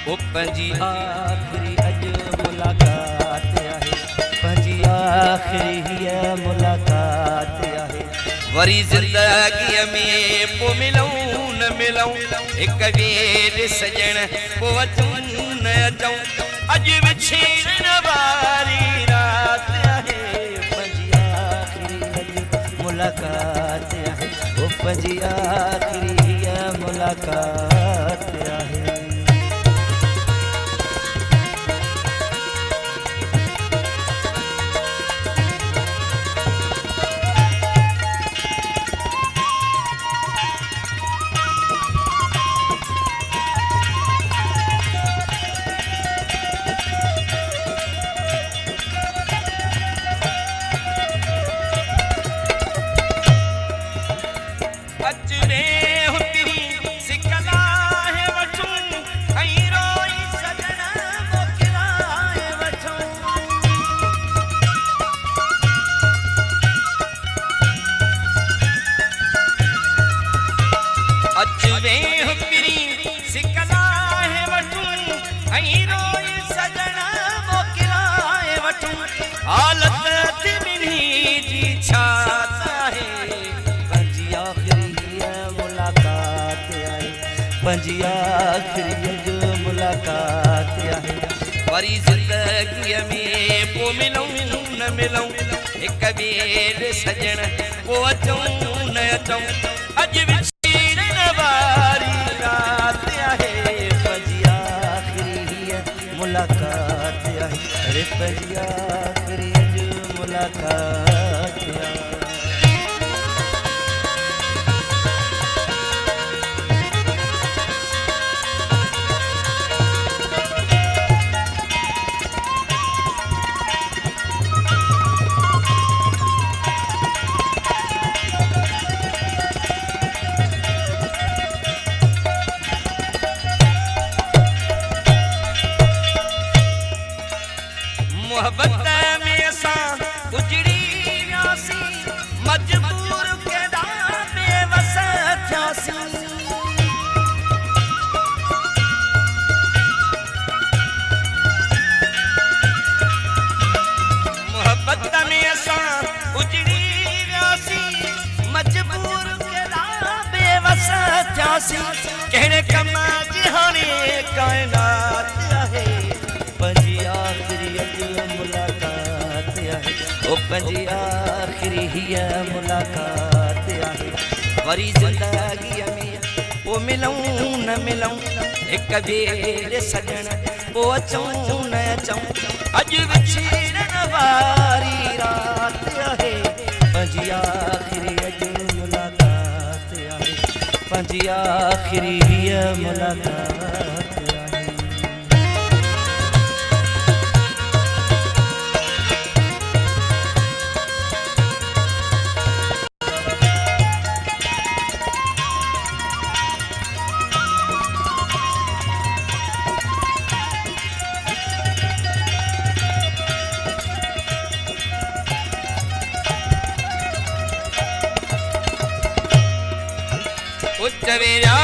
ओ पंजी आखिरी अज मुलाकात आहे, पंजी आखिरी हीअ मुलाकात आहे। वरी ज़िंदगीअ में पो मिलूं न मिलूं, हिक ॿिए सजण पो अचूं न अचूं, अज विछड़न वारी रात आहे, पंजी आखिरी अज मुलाकात आहे, ओ पंजी आखिरी हीअ मुलाकात आहे। पंजी आखिरी अज मुलाकात आहे, वरी ज़िंदगीअ में पो मिलूं न मिलूं, हिक ॿिए सजण पो अचूं न अचूं, अज विछड़न वारी रात आहे, पंजी आखिरी हीअ मुलाकात आहे, अरे पंजी आखिरी अज मुलाकात आहे। मोहब्बत में असां उजड़ी वियासी, मजबूर केॾा बेवस थियासी, मोहब्बत में असां उजड़ी वियासी, मजबूर केॾा बेवस थियासी, कहिड़े कम जी हाणे काइनात आहे, पंजी आखिरी अज मुलाकात आहे, ओ पंजी आखिरी हीअ मुलाकात आहे, वरी ज़िंदगीअ में पो मिलूं न मिलूं, हिक ॿिए सजण पो अचूं न अचूं, अज विछड़न वारी रात आहे, पंजी आखिरी अज मुलाकात आहे, पंजी आखिरी हीअ मुलाकात आहे। चवेरा